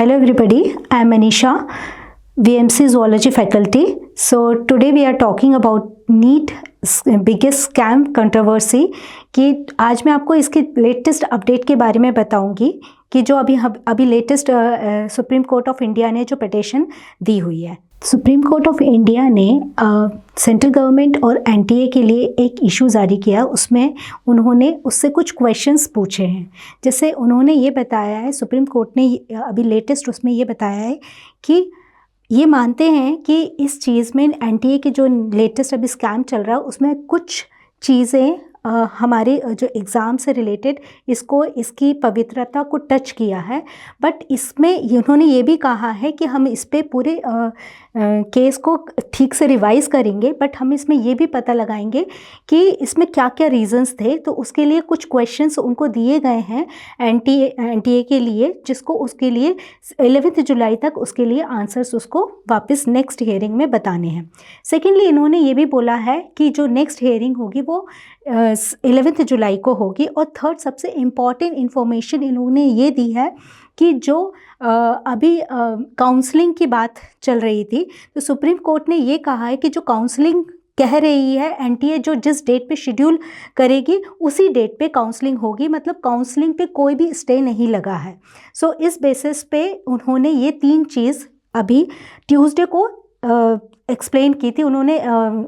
Hello everybody, I am Manisha, VMC Zoology faculty. So today we are talking about NEET biggest scam controversy कि आज मैं आपको इसके latest update के बारे में बताऊंगी कि जो अभी latest supreme court of India ने जो पिटीशन दी हुई है। सुप्रीम कोर्ट ऑफ इंडिया ने सेंट्रल गवर्नमेंट और एनटीए के लिए एक इशू जारी किया। उसमें उन्होंने उससे कुछ क्वेश्चंस पूछे हैं। जैसे उन्होंने ये बताया है, सुप्रीम कोर्ट ने अभी लेटेस्ट उसमें ये बताया है कि ये मानते हैं कि इस चीज़ में एनटीए के जो लेटेस्ट अभी स्कैम चल रहा है उसमें कुछ चीज़ें हमारे जो एग्ज़ाम से रिलेटेड इसकी पवित्रता को टच किया है। बट इसमें उन्होंने ये भी कहा है कि हम इस पे पूरे केस को ठीक से रिवाइज़ करेंगे, बट हम इसमें ये भी पता लगाएंगे कि इसमें क्या क्या रीज़न्स थे। तो उसके लिए कुछ क्वेश्चंस उनको दिए गए हैं एनटीए के लिए, जिसको उसके लिए 11 जुलाई तक उसके लिए आंसर्स उसको वापस नेक्स्ट हियरिंग में बताने हैं। सेकेंडली इन्होंने ये भी बोला है कि जो नेक्स्ट हियरिंग होगी वो 11 जुलाई को होगी। और थर्ड सबसे इम्पॉर्टेंट इन्फॉर्मेशन इन्होंने ये दी है कि जो अभी काउंसलिंग की बात चल रही थी, तो सुप्रीम कोर्ट ने ये कहा है कि जो काउंसलिंग कह रही है एनटीए जो जिस डेट पे शेड्यूल करेगी उसी डेट पे काउंसलिंग होगी, मतलब काउंसलिंग पे कोई भी स्टे नहीं लगा है। सो इस बेसिस पे उन्होंने ये तीन चीज़ अभी ट्यूसडे को एक्सप्लेन की थी, उन्होंने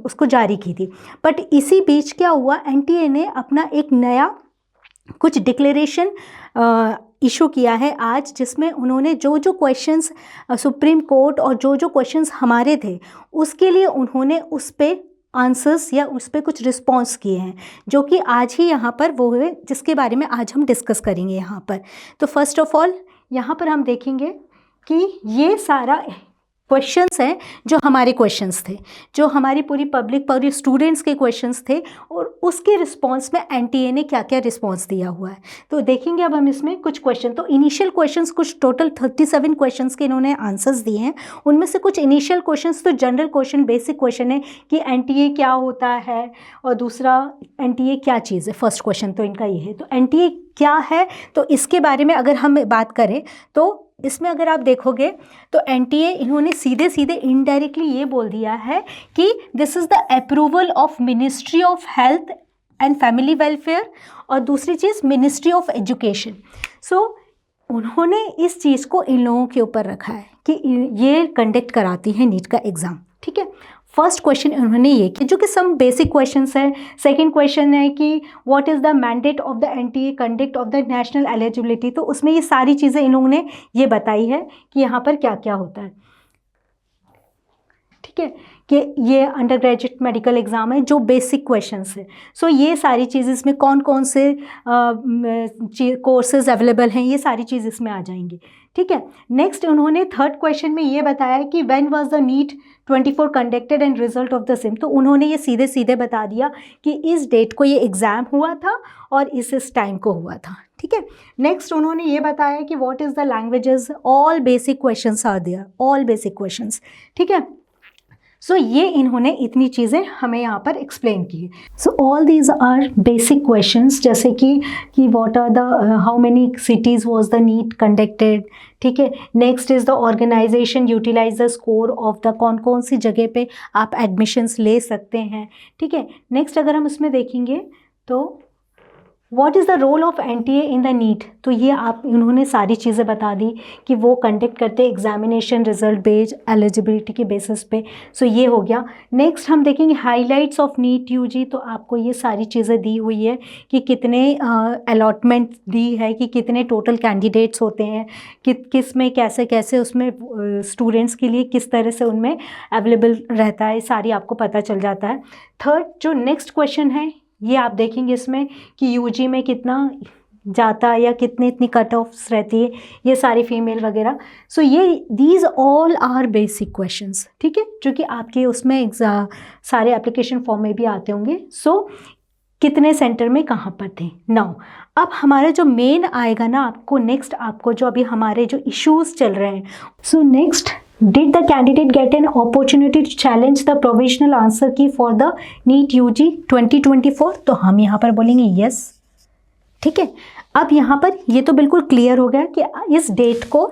उसको जारी की थी। बट इसी बीच क्या हुआ, एनटीए ने अपना एक नया कुछ डिक्लेरेशन इशू किया है आज, जिसमें उन्होंने जो जो क्वेश्चंस सुप्रीम कोर्ट और जो जो क्वेश्चंस हमारे थे उसके लिए उन्होंने उस पर आंसर्स या उस पर कुछ रिस्पॉन्स किए हैं, जो कि आज ही यहाँ पर वो है जिसके बारे में आज हम डिस्कस करेंगे यहाँ पर। तो फर्स्ट ऑफ ऑल यहाँ पर हम देखेंगे कि ये सारा क्वेश्चंस हैं जो हमारे क्वेश्चंस थे, जो हमारी पूरी पब्लिक पूरी स्टूडेंट्स के क्वेश्चंस थे, और उसके रिस्पांस में एनटीए ने क्या क्या रिस्पांस दिया हुआ है। तो देखेंगे अब हम इसमें कुछ क्वेश्चन। तो इनिशियल क्वेश्चंस कुछ टोटल 37 क्वेश्चंस के इन्होंने आंसर्स दिए हैं। उनमें से कुछ इनिशियल क्वेश्चंस तो जनरल क्वेश्चन, बेसिक क्वेश्चन है कि एनटीए क्या होता है, और दूसरा एनटीए क्या चीज़ है। फर्स्ट क्वेश्चन तो इनका ये है। तो एनटीए क्या है, तो इसके बारे में अगर हम बात करें तो इसमें अगर आप देखोगे तो एनटीए इन्होंने सीधे सीधे इनडायरेक्टली ये बोल दिया है कि this is the approval of ministry of health and family welfare, और दूसरी चीज़ मिनिस्ट्री ऑफ एजुकेशन। सो उन्होंने इस चीज़ को इन लोगों के ऊपर रखा है कि ये कंडक्ट कराती है नीट का एग्ज़ाम। ठीक है, फर्स्ट क्वेश्चन उन्होंने ये किया जो कि सम बेसिक क्वेश्चंस हैं। सेकंड क्वेश्चन है कि what is the mandate of the NTA conduct of the national eligibility. तो उसमें ये सारी चीज़ें इन लोगों ने ये बताई है कि यहाँ पर क्या क्या होता है। ठीक है, कि ये अंडर ग्रेजुएट मेडिकल एग्ज़ाम है, जो बेसिक क्वेश्चंस है। सो ये सारी चीज़ इसमें कौन कौन से कोर्सेज अवेलेबल हैं, ये सारी चीज़ इसमें आ जाएंगी। ठीक है, नेक्स्ट उन्होंने थर्ड क्वेश्चन में ये बताया कि when was the NEET 24 conducted and result of the same. तो उन्होंने ये सीधे सीधे बता दिया कि इस डेट को ये एग्ज़ाम हुआ था और इस टाइम को हुआ था। ठीक है, नेक्स्ट उन्होंने ये बताया कि what is the languages, all basic questions are there, all basic questions. ठीक है, सो ये इन्होंने इतनी चीज़ें हमें यहाँ पर एक्सप्लेन की। So all these are basic questions, जैसे कि what are the how many cities was the NEET conducted. ठीक है, next is the organisation utilise the score of the, कौन कौन सी जगह पे आप एडमिशन्स ले सकते हैं। ठीक है, नेक्स्ट अगर हम उसमें देखेंगे तो what is the role of NTA in the NEET. तो ये आप इन्होंने सारी चीज़ें बता दी कि वो कंडक्ट करते हैं एग्जामिनेशन रिजल्ट बेस्ड एलिजिबिलिटी के बेसिस पे। सो ये हो गया। नेक्स्ट हम देखेंगे हाइलाइट्स ऑफ नीट यूजी। तो आपको ये सारी चीज़ें दी हुई है कि कितने अलॉटमेंट दी है, कि कितने टोटल कैंडिडेट्स होते हैं, किस में कैसे कैसे उसमें स्टूडेंट्स के लिए किस तरह से उनमें अवेलेबल रहता है, सारी आपको पता चल जाता है। थर्ड जो नेक्स्ट क्वेश्चन है ये आप देखेंगे इसमें कि यूजी में कितना जाता है या कितनी इतनी कट ऑफ्स रहती है, ये सारी फीमेल वगैरह। सो ये these all are basic questions. ठीक है, जो कि आपके उसमें सारे एप्लीकेशन फॉर्म में भी आते होंगे। सो कितने सेंटर में कहाँ पर थे। नाउ अब हमारा जो मेन आएगा ना आपको नेक्स्ट, आपको जो अभी हमारे जो इश्यूज चल रहे हैं। So next, Did the candidate get an opportunity to challenge the provisional answer key for the NEET UG 2024? तो हम यहाँ पर बोलेंगे yes। ठीक है, अब यहाँ पर ये तो बिल्कुल क्लियर हो गया कि इस डेट को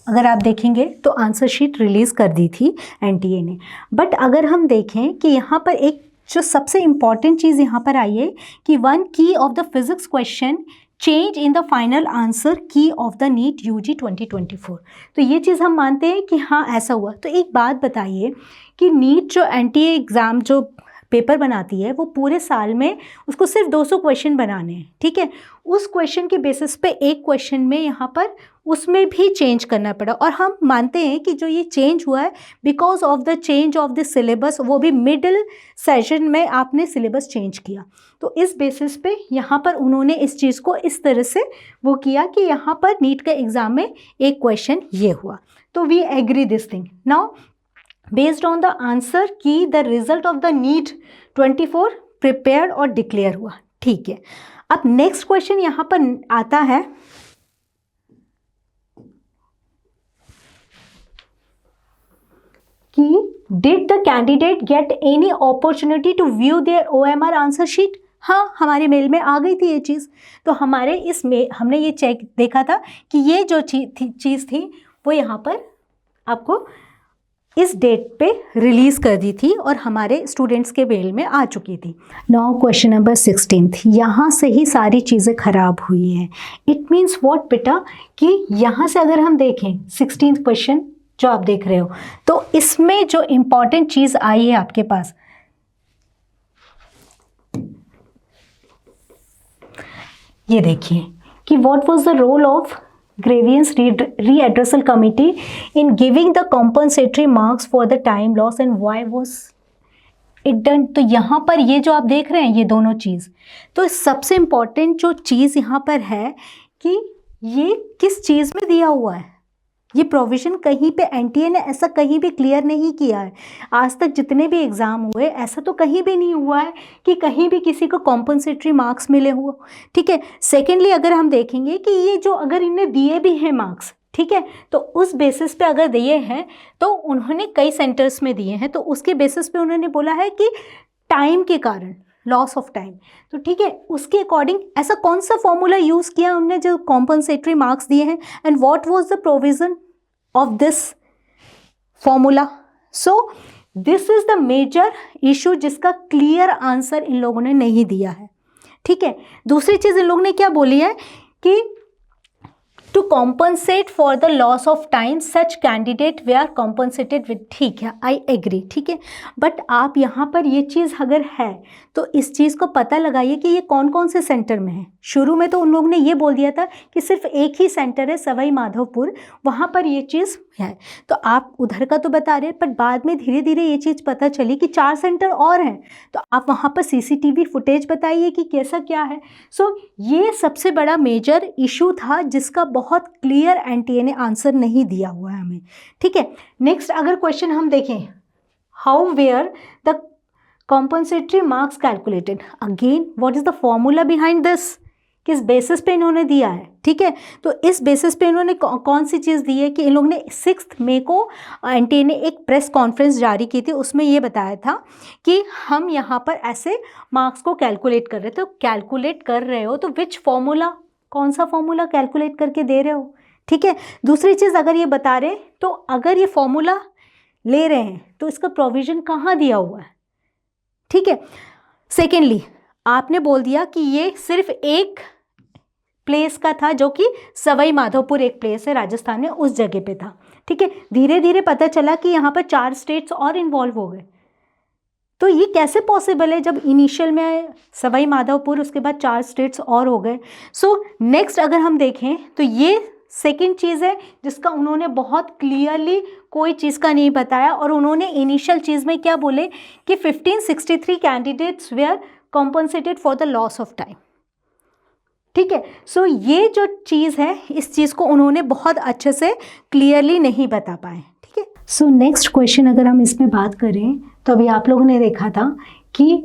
अगर आप देखेंगे तो आंसर शीट रिलीज़ कर दी थी एनटीए ने। बट अगर हम देखें कि यहाँ पर एक जो सबसे इम्पॉर्टेंट चीज़ यहाँ पर आई है कि वन की of the physics question change in the final answer की ऑफ द नीट यूजी 2024। तो ये चीज़ हम मानते हैं कि हाँ ऐसा हुआ। तो एक बात बताइए कि नीट जो एनटीए एग्ज़ाम जो पेपर बनाती है वो पूरे साल में उसको सिर्फ 200 क्वेश्चन बनाने हैं, ठीक है। उस क्वेश्चन के बेसिस पे एक क्वेश्चन में यहाँ पर उसमें भी चेंज करना पड़ा, और हम मानते हैं कि जो ये चेंज हुआ है because of the change of the syllabus, वो भी मिडिल सेशन में आपने सिलेबस चेंज किया। तो इस बेसिस पे यहाँ पर उन्होंने इस चीज़ को इस तरह से वो किया कि यहाँ पर नीट के एग्ज़ाम में एक क्वेश्चन ये हुआ। तो we agree this thing. Now based on the answer key the result of the NEET 24 prepared और डिक्लेयर हुआ, ठीक है। अब नेक्स्ट क्वेश्चन यहाँ पर आता है कि did the candidate get any opportunity to view their OMR answer sheet. हाँ, हमारे मेल में आ गई थी ये चीज़। तो हमारे इस में हमने ये चेक देखा था कि ये जो चीज़ थी वो यहाँ पर आपको इस डेट पे रिलीज़ कर दी थी और हमारे स्टूडेंट्स के मेल में आ चुकी थी। नाउ क्वेश्चन नंबर 16, यहाँ से ही सारी चीज़ें ख़राब हुई हैं। इट मीन्स व्हाट बेटा कि यहाँ से अगर हम देखें 16th क्वेश्चन जो आप देख रहे हो, तो इसमें जो इम्पॉर्टेंट चीज़ आई है आपके पास, ये देखिए कि what was the role of grievance redressal committee in giving the compensatory marks for the time loss and why was it done. तो यहाँ पर ये जो आप देख रहे हैं ये दोनों चीज़, तो सबसे इम्पॉर्टेंट जो चीज़ यहाँ पर है कि ये किस चीज़ में दिया हुआ है। ये प्रोविज़न कहीं पे एनटीए ने ऐसा कहीं भी क्लियर नहीं किया है। आज तक जितने भी एग्ज़ाम हुए ऐसा तो कहीं भी नहीं हुआ है कि कहीं भी किसी को कॉम्पनसेटरी मार्क्स मिले हुए, ठीक है। सेकेंडली अगर हम देखेंगे कि ये जो अगर इन्हें दिए भी हैं मार्क्स, ठीक है, तो उस बेसिस पे अगर दिए हैं तो उन्होंने कई सेंटर्स में दिए हैं, तो उसके बेसिस पे उन्होंने बोला है कि टाइम के कारण, लॉस ऑफ टाइम, तो ठीक है, उसके अकॉर्डिंग ऐसा कौन सा फॉर्मूला यूज़ किया उनने जो कॉम्पनसेटरी मार्क्स दिए हैं, and what was the provision of this formula. So this is the major issue जिसका क्लियर आंसर इन लोगों ने नहीं दिया है, ठीक है। दूसरी चीज़ इन लोगों ने क्या बोली है कि to compensate for the loss of time such candidate they are compensated with, ठीक है, आई एग्री, ठीक है। बट आप यहाँ पर ये चीज़ अगर है तो इस चीज़ को पता लगाइए कि ये कौन कौन से सेंटर में है। शुरू में तो उन लोगों ने ये बोल दिया था कि सिर्फ एक ही सेंटर है सवाई माधोपुर, वहाँ पर ये चीज़ है, तो आप उधर का तो बता रहे हैं, पर बाद में धीरे धीरे ये चीज़ पता चली कि 4 सेंटर और हैं, तो आप वहाँ पर CCTV फुटेज बताइए कि कैसा क्या है। सो ये सबसे बड़ा मेजर इशू था जिसका बहुत क्लियर एनटीए ने आंसर नहीं दिया हुआ है हमें, ठीक है। नेक्स्ट अगर क्वेश्चन हम देखें, how were the compensatory marks calculated, again what is the formula behind this, किस बेसिस पे इन्होंने दिया है, ठीक है। तो इस बेसिस पे इन्होंने कौन सी चीज़ दी है कि इन लोगों ने 6 मई को एनटीए ने एक प्रेस कॉन्फ्रेंस जारी की थी, उसमें ये बताया था कि हम यहाँ पर ऐसे मार्क्स को कैलकुलेट कर रहे थे। तो कैलकुलेट कर रहे हो तो विच फॉर्मूला, कौन सा फॉर्मूला कैलकुलेट करके दे रहे हो, ठीक है। दूसरी चीज़ अगर ये बता रहे तो अगर ये फॉर्मूला ले रहे हैं तो इसका प्रोविज़न कहाँ दिया हुआ है, ठीक है। सेकेंडली आपने बोल दिया कि ये सिर्फ एक प्लेस का था जो कि सवाई माधोपुर एक प्लेस है राजस्थान में, उस जगह पे था, ठीक है। धीरे धीरे पता चला कि यहाँ पर 4 स्टेट्स और इन्वॉल्व हो गए। तो ये कैसे पॉसिबल है जब इनिशियल में सवाई माधोपुर, उसके बाद 4 स्टेट्स और हो गए। सो नेक्स्ट अगर हम देखें तो ये सेकेंड चीज़ है जिसका उन्होंने बहुत क्लियरली कोई चीज़ का नहीं बताया, और उन्होंने इनिशियल चीज़ में क्या बोले कि 1563 candidates were compensated for the loss of time, ठीक है। सो ये जो चीज़ है इस चीज़ को उन्होंने बहुत अच्छे से क्लियरली नहीं बता पाए, ठीक है। सो नेक्स्ट क्वेश्चन अगर हम इसमें बात करें तो अभी आप लोगों ने देखा था कि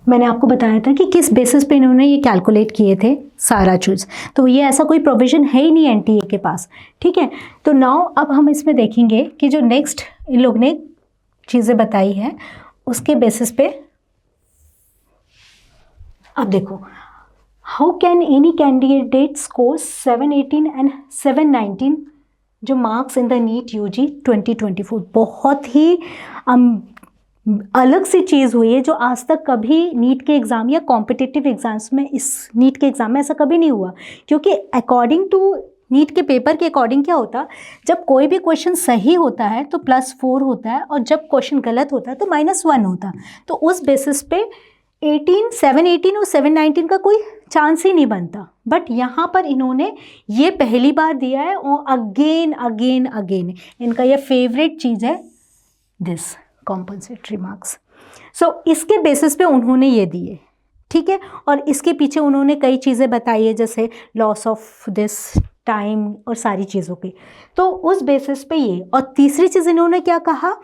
मैंने आपको बताया था कि किस बेसिस पे इन्होंने ये कैलकुलेट किए थे सारा चीज़, तो ये ऐसा कोई प्रोविज़न है ही नहीं एनटीए के पास, ठीक है। तो नाउ अब हम इसमें देखेंगे कि जो नेक्स्ट इन लोग ने चीज़ें बताई है उसके बेसिस पे अब देखो, how can any candidate score 718 and 719 जो marks in the NEET UG 2024? बहुत ही अलग सी चीज़ हुई है जो आज तक कभी नीट के एग्ज़ाम या कॉम्पिटिटिव एग्ज़ाम्स में, इस नीट के एग्ज़ाम में ऐसा कभी नहीं हुआ। क्योंकि अकॉर्डिंग टू नीट के पेपर के अकॉर्डिंग क्या होता, जब कोई भी क्वेश्चन सही होता है तो +4 होता है, और जब क्वेश्चन गलत होता है तो -1 होता। तो उस बेसिस पे 718 और 719 का कोई चांस ही नहीं बनता। बट यहाँ पर इन्होंने ये पहली बार दिया है, और अगेन अगेन अगेन इनका ये फेवरेट चीज़ है, दिस कॉम्पनसेटरी मार्क्स। सो इसके बेसिस पे उन्होंने ये दिए, ठीक है। और इसके पीछे उन्होंने कई चीज़ें बताई है, जैसे लॉस ऑफ दिस टाइम और सारी चीज़ों की। तो उस बेसिस पे ये, और तीसरी चीज़ इन्होंने क्या कहा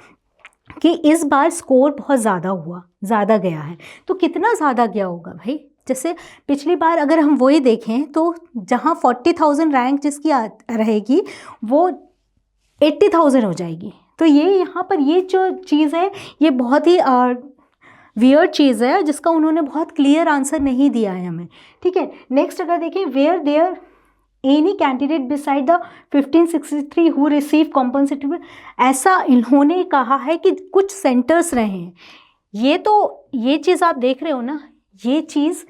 कि इस बार स्कोर बहुत ज़्यादा गया है। तो कितना ज़्यादा गया होगा भाई? जैसे पिछली बार अगर हम वही देखें तो जहाँ 40,000 रैंक जिसकी रहेगी वो 80,000 हो जाएगी। तो ये यहाँ पर ये जो चीज़ है ये बहुत ही वियर्ड चीज़ है, जिसका उन्होंने बहुत क्लियर आंसर नहीं दिया है हमें, ठीक है। नेक्स्ट अगर देखें, were there any candidate beside the 1563 who receive compensatory, ऐसा इन्होंने कहा है कि कुछ सेंटर्स रहे हैं। ये चीज़ आप देख रहे हो ना, ये चीज़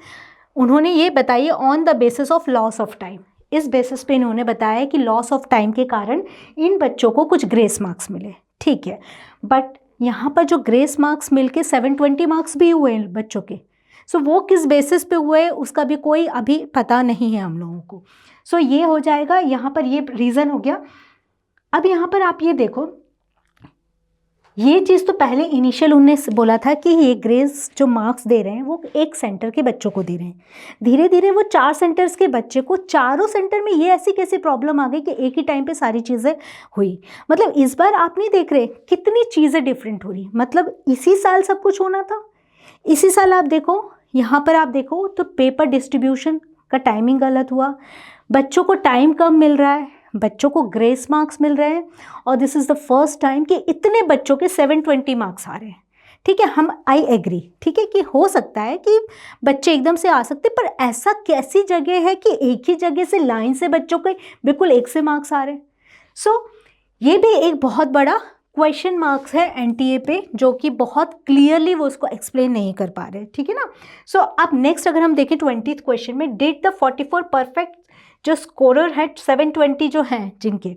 उन्होंने ये बताई है on the basis of loss of time. इस बेसिस पे इन्होंने बताया कि लॉस ऑफ टाइम के कारण इन बच्चों को कुछ ग्रेस मार्क्स मिले, ठीक है। बट यहाँ पर जो ग्रेस मार्क्स मिलके 720 मार्क्स भी हुए हैं बच्चों के, सो वो किस बेसिस पे हुए उसका भी कोई अभी पता नहीं है हम लोगों को। सो ये हो जाएगा, यहाँ पर ये रीज़न हो गया। अब यहाँ पर आप ये देखो, ये चीज़ तो पहले इनिशियल उन्होंने बोला था कि ये ग्रेस जो मार्क्स दे रहे हैं वो एक सेंटर के बच्चों को दे रहे हैं। धीरे धीरे वो 4 सेंटर्स के बच्चे को, चारों सेंटर में ये ऐसी कैसी प्रॉब्लम आ गई कि एक ही टाइम पे सारी चीज़ें हुई। मतलब इस बार आप नहीं देख रहे कितनी चीज़ें डिफरेंट हो रही, मतलब इसी साल सब कुछ होना था। इसी साल आप देखो, यहाँ पर आप देखो तो पेपर डिस्ट्रीब्यूशन का टाइमिंग गलत हुआ, बच्चों को टाइम कम मिल रहा है, बच्चों को ग्रेस मार्क्स मिल रहे हैं, और this is the first time कि इतने बच्चों के 720 मार्क्स आ रहे हैं, ठीक है। हम आई एग्री, ठीक है, कि हो सकता है कि बच्चे एकदम से आ सकते, पर ऐसा कैसी जगह है कि एक ही जगह से लाइन से बच्चों के बिल्कुल एक से मार्क्स आ रहे हैं। सो ये भी एक बहुत बड़ा क्वेश्चन मार्क्स है एनटीए पे, जो कि बहुत क्लियरली वो उसको एक्सप्लेन नहीं कर पा रहे, ठीक है ना। सो अब नेक्स्ट अगर हम देखें 20th क्वेश्चन में, डिड द 44 परफेक्ट जो स्कोरर है 720 जो हैं जिनके,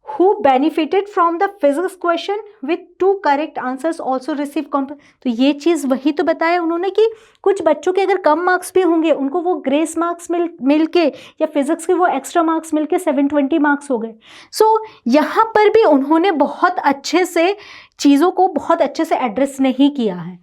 who benefited from the physics question with 2 correct answers also receive comp. तो ये चीज़ वही तो बताया उन्होंने कि कुछ बच्चों के अगर कम मार्क्स भी होंगे उनको वो ग्रेस मार्क्स मिल के या फिजिक्स के वो एक्स्ट्रा मार्क्स मिल के 720 मार्क्स हो गए। सो यहाँ पर भी उन्होंने बहुत अच्छे से चीज़ों को बहुत अच्छे से एड्रेस नहीं किया है।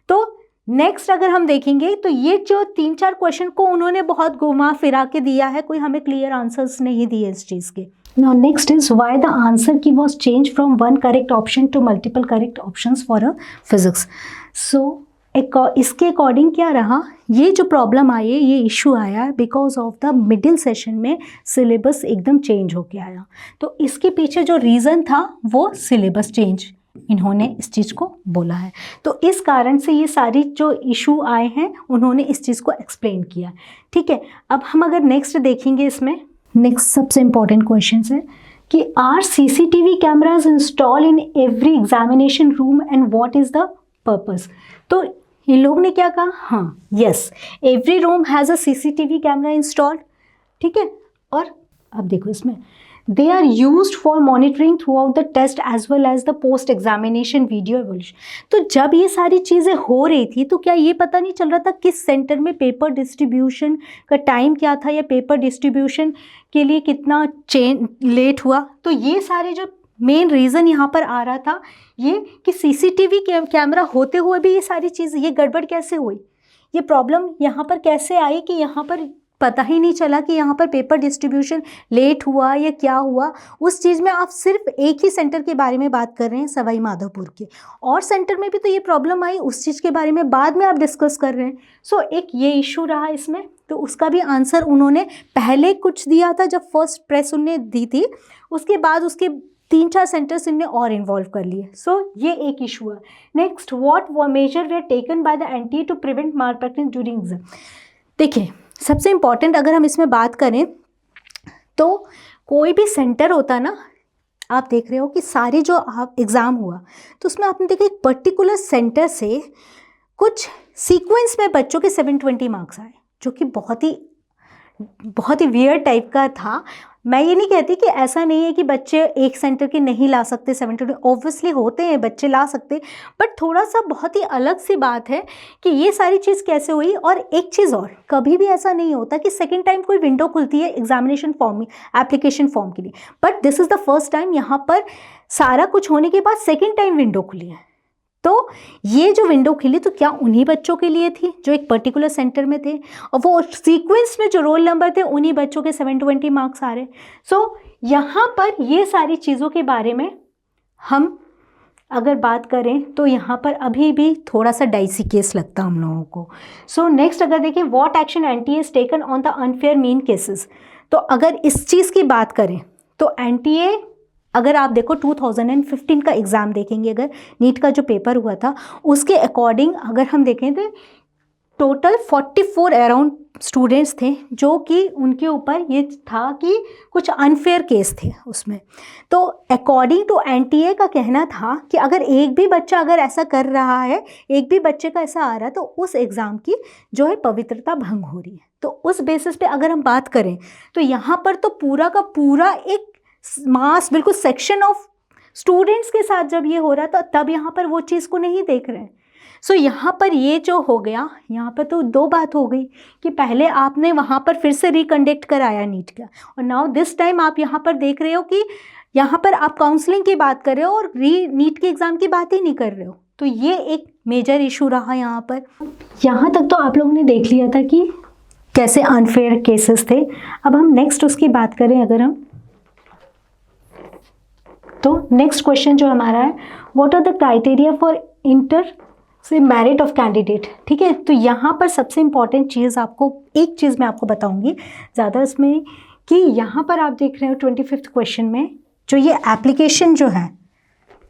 तो नेक्स्ट अगर हम देखेंगे तो ये जो 3-4 क्वेश्चन को उन्होंने बहुत घुमा फिरा के दिया है, कोई हमें क्लियर आंसर्स नहीं दिए इस चीज़ के। Now next is why the answer key was change from 1 correct option to multiple correct options for a physics. So इसके अकॉर्डिंग क्या रहा, ये जो प्रॉब्लम आई है, ये इशू आया because of the middle session में सिलेबस एकदम चेंज होके आया। तो इसके पीछे जो रीज़न था वो सिलेबस चेंज इन्होंने इस चीज़ को बोला है। तो इस कारण से ये सारी जो इशू आए हैं उन्होंने इस चीज़ को एक्सप्लेन किया, ठीक है। अब हम अगर नेक्स्ट देखेंगे, इसमें नेक्स्ट सबसे इम्पॉर्टेंट क्वेश्चन है कि are CCTV cameras install in every examination room and what is the purpose. तो इन लोग ने क्या कहा, हाँ yes, every room has a CCTV camera installed, ठीक है। और अब देखो इसमें, they are used for monitoring throughout the test as well as the post examination video evaluation। तो जब ये सारी चीज़ें हो रही थी तो क्या ये पता नहीं चल रहा था किस सेंटर में पेपर डिस्ट्रीब्यूशन का टाइम क्या था या पेपर डिस्ट्रीब्यूशन के लिए कितना लेट हुआ। तो ये सारे जो मेन रीज़न यहाँ पर आ रहा था ये कि CCTV कैमरा होते हुए भी ये सारी चीज़, ये गड़बड़ कैसे हुई, ये प्रॉब्लम यहाँ पर कैसे आई कि यहाँ पर पता ही नहीं चला कि यहाँ पर पेपर डिस्ट्रीब्यूशन लेट हुआ या क्या हुआ। उस चीज़ में आप सिर्फ एक ही सेंटर के बारे में बात कर रहे हैं, सवाई माधोपुर के, और सेंटर में भी तो ये प्रॉब्लम आई, उस चीज़ के बारे में बाद में आप डिस्कस कर रहे हैं। सो एक ये इशू रहा इसमें, तो उसका भी आंसर उन्होंने पहले कुछ दिया था जब फर्स्ट प्रेस उन्होंने दी थी, उसके बाद उसके 3-4 सेंटर्स इनने और इन्वॉल्व कर लिए। सो ये एक इशू है। Next, what measure they taken by the NTA to prevent malpractice during exam. देखिए सबसे इम्पॉर्टेंट अगर हम इसमें बात करें तो कोई भी सेंटर होता ना, आप देख रहे हो कि सारी जो आप एग्ज़ाम हुआ तो उसमें आपने देखा एक पर्टिकुलर सेंटर से कुछ सीक्वेंस में बच्चों के 720 मार्क्स आए, जो कि बहुत ही वियर्ड टाइप का था। मैं ये नहीं कहती कि ऐसा नहीं है कि बच्चे एक सेंटर के नहीं ला सकते 720, ऑब्वियसली होते हैं बच्चे ला सकते, बट थोड़ा सा बहुत ही अलग सी बात है कि ये सारी चीज़ कैसे हुई। और एक चीज़ और, कभी भी ऐसा नहीं होता कि सेकेंड टाइम कोई विंडो खुलती है एग्जामिनेशन फॉर्म में, एप्लीकेशन फॉर्म के लिए, but this is the first time यहाँ पर सारा कुछ होने के बाद सेकेंड टाइम विंडो खुली है। तो ये जो विंडो खुली तो क्या उन्हीं बच्चों के लिए थी जो एक पर्टिकुलर सेंटर में थे, और वो सीक्वेंस में जो रोल नंबर थे उन्हीं बच्चों के 720 मार्क्स आ रहे। सो यहाँ पर ये सारी चीज़ों के बारे में हम अगर बात करें तो यहाँ पर अभी भी थोड़ा सा डाइसी केस लगता हम लोगों को। सो नेक्स्ट अगर देखें, what action NTA is taken on the unfair mean cases. तो अगर इस चीज़ की बात करें तो एनटीए, अगर आप देखो 2015 का एग्ज़ाम देखेंगे, अगर नीट का जो पेपर हुआ था उसके अकॉर्डिंग अगर हम देखें तो टोटल 44 अराउंड स्टूडेंट्स थे जो कि उनके ऊपर ये था कि कुछ अनफेयर केस थे उसमें। तो अकॉर्डिंग टू एनटीए का कहना था कि अगर एक भी बच्चा अगर ऐसा कर रहा है, एक भी बच्चे का ऐसा आ रहा है, तो उस एग्ज़ाम की जो है पवित्रता भंग हो रही है। तो उस बेसिस पे अगर हम बात करें तो यहाँ पर तो पूरा का पूरा एक मास, बिल्कुल सेक्शन ऑफ स्टूडेंट्स के साथ जब ये हो रहा था तब यहाँ पर वो चीज़ को नहीं देख रहे हैं। सो यहाँ पर ये जो हो गया, यहाँ पर तो दो बात हो गई कि पहले आपने वहाँ पर फिर से रिकंडक्ट कराया नीट का, और नाउ दिस टाइम आप यहाँ पर देख रहे हो कि यहाँ पर आप काउंसलिंग की बात कर रहे हो और नीट के एग्ज़ाम की बात ही नहीं कर रहे हो। तो ये एक मेजर इशू रहा यहाँ पर। यहाँ तक तो आप लोगों ने देख लिया था कि कैसे अनफेयर केसेस थे। अब हम नेक्स्ट उसकी बात करें अगर हम, तो नेक्स्ट क्वेश्चन जो हमारा है, what are the criteria for inter se merit of candidate. ठीक है, तो यहाँ पर सबसे इंपॉर्टेंट चीज़ आपको, एक चीज़ मैं आपको बताऊंगी ज़्यादा इसमें, कि यहाँ पर आप देख रहे हो 25th क्वेश्चन में जो ये एप्लीकेशन जो है,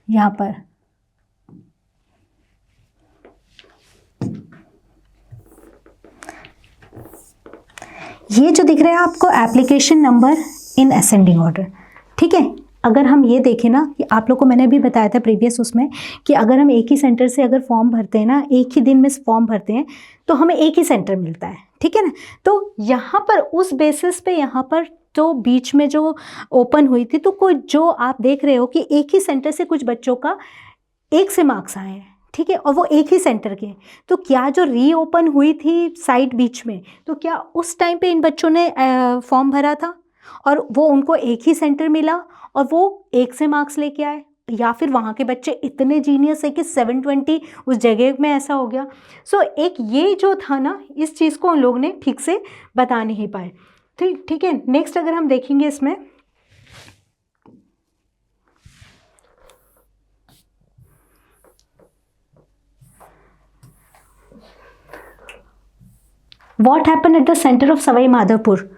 यहाँ पर ये जो दिख रहा है आपको application number in ascending order. ठीक है, अगर हम ये देखें ना कि आप लोग को मैंने भी बताया था प्रीवियस उसमें कि अगर हम एक ही सेंटर से अगर फॉर्म भरते हैं ना, एक ही दिन में फॉर्म भरते हैं तो हमें एक ही सेंटर मिलता है। ठीक है ना, तो यहाँ पर उस बेसिस पे यहाँ पर तो बीच में जो ओपन हुई थी तो कोई जो आप देख रहे हो कि एक ही सेंटर से कुछ बच्चों का एक से मार्क्स आए हैं। ठीक है, और वो एक ही सेंटर के, तो क्या जो रीओपन हुई थी साइट बीच में, तो क्या उस टाइम पे इन बच्चों ने फॉर्म भरा था और वो उनको एक ही सेंटर मिला और वो एक से मार्क्स लेके आए, या फिर वहाँ के बच्चे इतने जीनियस है कि 720 उस जगह में ऐसा हो गया। सो एक ये जो था ना, इस चीज़ को उन लोग ने ठीक से बता नहीं पाए। ठीक है, नेक्स्ट अगर हम देखेंगे इसमें, what happen at the centre of Sawai Madhopur.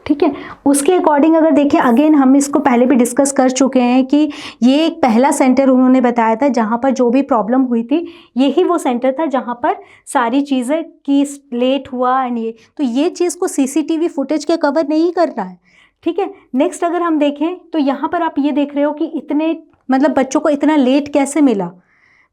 ठीक है, उसके अकॉर्डिंग अगर देखें, अगेन हम इसको पहले भी डिस्कस कर चुके हैं कि ये एक पहला सेंटर उन्होंने बताया था जहाँ पर जो भी प्रॉब्लम हुई थी, यही वो सेंटर था जहाँ पर सारी चीज़ें की लेट हुआ एंड ये चीज़ को सीसीटीवी फुटेज के कवर नहीं कर रहा है। ठीक है, नेक्स्ट अगर हम देखें तो यहाँ पर आप ये देख रहे हो कि इतने मतलब बच्चों को इतना लेट कैसे मिला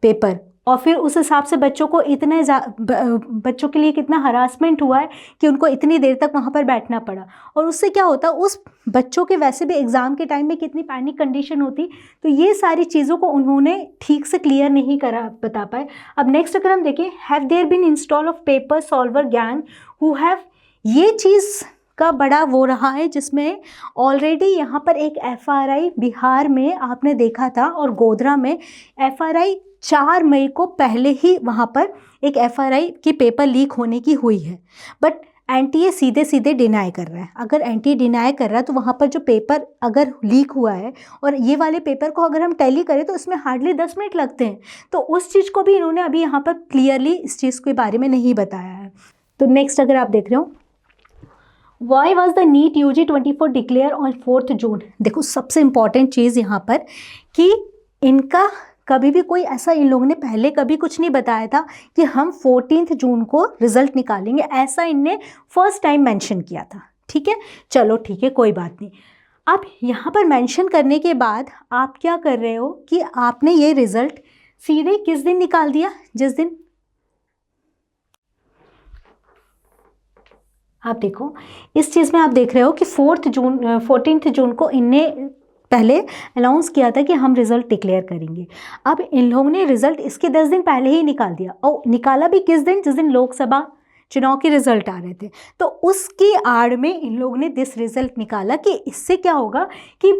पेपर, और फिर उस हिसाब से बच्चों को इतने बच्चों के लिए कितना हरासमेंट हुआ है कि उनको इतनी देर तक वहाँ पर बैठना पड़ा, और उससे क्या होता, उस बच्चों के वैसे भी एग्ज़ाम के टाइम में कितनी पैनिक कंडीशन होती। तो ये सारी चीज़ों को उन्होंने ठीक से क्लियर नहीं करा बता पाए। अब नेक्स्ट अगर हम देखें, have there been install of paper solver gang who have, ये चीज़ का बड़ा वो रहा है जिसमें ऑलरेडी यहाँ पर एक एफआरआई बिहार में आपने देखा था, और गोधरा में एफआरआई 4 मई को पहले ही वहाँ पर एक एफआरआई की पेपर लीक होने की हुई है, बट एनटीए सीधे सीधे डिनाई कर रहा है। अगर एनटीए डिनाई कर रहा है तो वहाँ पर जो पेपर अगर लीक हुआ है, और ये वाले पेपर को अगर हम टैली करें तो इसमें हार्डली 10 मिनट लगते हैं, तो उस चीज़ को भी इन्होंने अभी यहाँ पर क्लियरली इस चीज़ के बारे में नहीं बताया है। तो नेक्स्ट अगर आप देख रहे हो, why was the NEET UG 24 declared on 4 June. देखो सबसे इम्पॉर्टेंट चीज़ यहाँ पर कि इनका कभी भी कोई ऐसा इन लोगों ने पहले कभी कुछ नहीं बताया था कि हम 14 जून को रिजल्ट निकालेंगे, ऐसा इनने फर्स्ट टाइम मेंशन किया था। ठीक है, चलो ठीक है, कोई बात नहीं। अब यहाँ पर मेंशन करने के बाद आप क्या कर रहे हो कि आपने ये रिजल्ट सीधे किस दिन निकाल दिया, जिस दिन आप देखो इस चीज़ में आप देख रहे हो कि 14 जून को इनने पहले अनाउंस किया था कि हम रिज़ल्ट डिक्लेयर करेंगे। अब इन लोगों ने रिज़ल्ट इसके 10 दिन पहले ही निकाल दिया, और निकाला भी किस दिन, जिस दिन लोकसभा चुनाव के रिजल्ट आ रहे थे। तो उसकी आड़ में इन लोगों ने दिस रिजल्ट निकाला कि इससे क्या होगा कि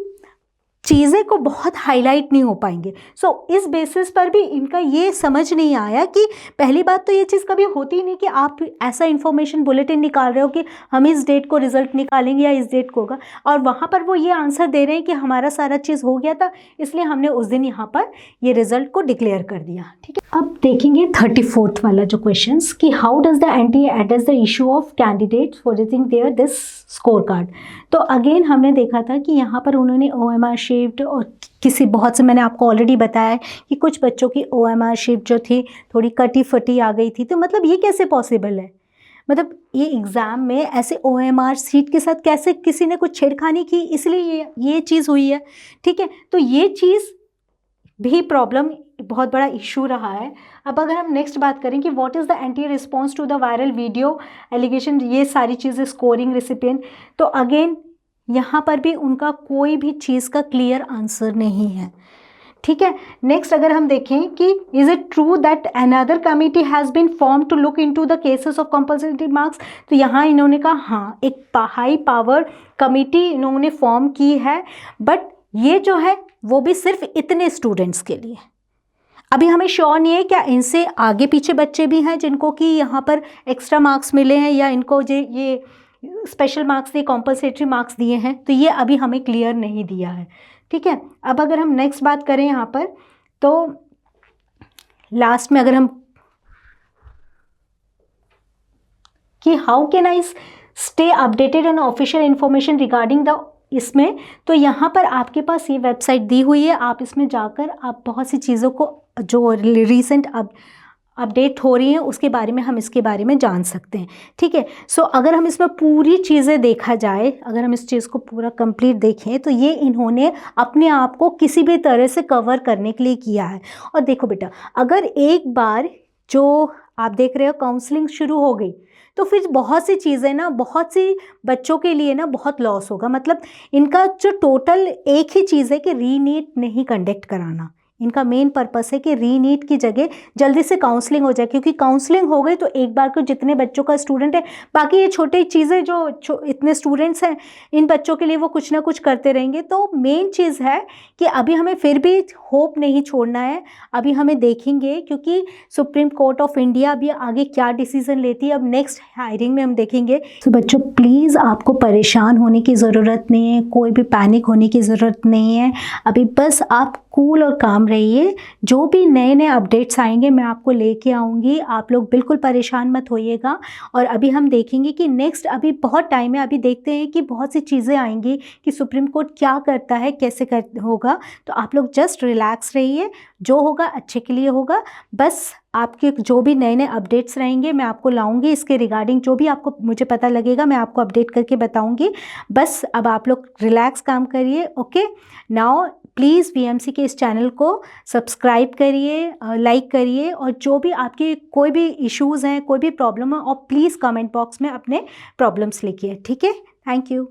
चीज़ें को बहुत हाईलाइट नहीं हो पाएंगे। सो इस बेसिस पर भी इनका ये समझ नहीं आया कि पहली बात तो ये चीज़ कभी होती ही नहीं कि आप ऐसा इन्फॉर्मेशन बुलेटिन निकाल रहे हो कि हम इस डेट को रिजल्ट निकालेंगे या इस डेट को होगा, और वहाँ पर वो ये आंसर दे रहे हैं कि हमारा सारा चीज़ हो गया था, इसलिए हमने उस दिन यहाँ पर ये रिजल्ट को डिक्लेयर कर दिया। ठीक है, अब देखेंगे 34th वाला जो क्वेश्चन कि how does the NTA address the issue of candidates for rising their this score card. तो अगेन हमने देखा था कि यहाँ पर उन्होंने OMR शिफ्ट और किसी बहुत से, मैंने आपको ऑलरेडी बताया कि कुछ बच्चों की OMR शिफ्ट जो थी थोड़ी कटी फटी आ गई थी। तो मतलब ये कैसे पॉसिबल है, मतलब ये एग्ज़ाम में ऐसे OMR सीट के साथ कैसे किसी ने कुछ छेड़खानी की, इसलिए ये चीज़ हुई है। ठीक है, तो ये चीज़ भी प्रॉब्लम बहुत बड़ा इशू रहा है। अब अगर हम नेक्स्ट बात करें कि what is the NTA response to the viral video allegation, ये सारी चीज़ें, स्कोरिंग रेसिपिएंट, तो अगेन यहाँ पर भी उनका कोई भी चीज़ का क्लियर आंसर नहीं है। ठीक है, नेक्स्ट अगर हम देखें कि is it true that another committee has been form to look into the cases of compulsory marks, तो यहाँ इन्होंने कहा हाँ, एक हाई पावर कमिटी इन्होंने फॉर्म की है, बट ये जो है वो भी सिर्फ इतने स्टूडेंट्स के लिए। अभी हमें श्योर नहीं है क्या इनसे आगे पीछे बच्चे भी हैं जिनको कि यहाँ पर एक्स्ट्रा मार्क्स मिले हैं या इनको ये स्पेशल मार्क्स दिए, कॉम्पल्सेटरी मार्क्स दिए हैं, तो ये अभी हमें क्लियर नहीं दिया है। ठीक है, अब अगर हम नेक्स्ट बात करें यहाँ पर, तो लास्ट में अगर हम कि how can I stay updated on official information regarding the, इसमें तो यहाँ पर आपके पास ये वेबसाइट दी हुई है, आप इसमें जाकर आप बहुत सी चीज़ों को जो रिसेंट अपडेट हो रही हैं उसके बारे में हम इसके बारे में जान सकते हैं। ठीक है, सो अगर हम इसमें पूरी चीज़ें देखा जाए, अगर हम इस चीज़ को पूरा कंप्लीट देखें, तो ये इन्होंने अपने आप को किसी भी तरह से कवर करने के लिए किया है। और देखो बेटा, अगर एक बार जो आप देख रहे हो काउंसलिंग शुरू हो गई, तो फिर बहुत सी चीज़ें ना, बहुत सी बच्चों के लिए ना बहुत लॉस होगा। मतलब इनका जो टोटल एक ही चीज़ है कि रीनीट नहीं कंडक्ट कराना, इनका मेन पर्पस है कि रीनीट की जगह जल्दी से काउंसलिंग हो जाए, क्योंकि काउंसलिंग हो गई तो एक बार को जितने बच्चों का स्टूडेंट है, बाकी ये छोटी चीज़ें जो इतने स्टूडेंट्स हैं, इन बच्चों के लिए वो कुछ ना कुछ करते रहेंगे। तो मेन चीज़ है कि अभी हमें फिर भी होप नहीं छोड़ना है, अभी हमें देखेंगे, क्योंकि सुप्रीम कोर्ट ऑफ इंडिया भी आगे क्या डिसीज़न लेती है, अब नेक्स्ट हायरिंग में हम देखेंगे। तो बच्चों प्लीज़ आपको परेशान होने की ज़रूरत नहीं है, कोई भी पैनिक होने की ज़रूरत नहीं है, अभी बस आप कूल और काम रहिए। जो भी नए नए अपडेट्स आएंगे मैं आपको लेके आऊँगी, आप लोग बिल्कुल परेशान मत होइएगा। और अभी हम देखेंगे कि नेक्स्ट, अभी बहुत टाइम है, अभी देखते हैं कि बहुत सी चीज़ें आएंगी कि सुप्रीम कोर्ट क्या करता है, कैसे होगा। तो आप लोग जस्ट रिलैक्स रहिए, जो होगा अच्छे के लिए होगा। बस आपके जो भी नए नए अपडेट्स रहेंगे मैं आपको लाऊंगी, इसके रिगार्डिंग जो भी आपको मुझे पता लगेगा मैं आपको अपडेट करके बताऊंगी। बस अब आप लोग रिलैक्स काम करिए। ओके, नाउ प्लीज़ VMC के इस चैनल को सब्सक्राइब करिए, लाइक करिए, और जो भी आपके कोई भी इश्यूज़ हैं, कोई भी प्रॉब्लम है, और प्लीज़ कमेंट बॉक्स में अपने प्रॉब्लम्स लिखिए। ठीक है, थैंक यू।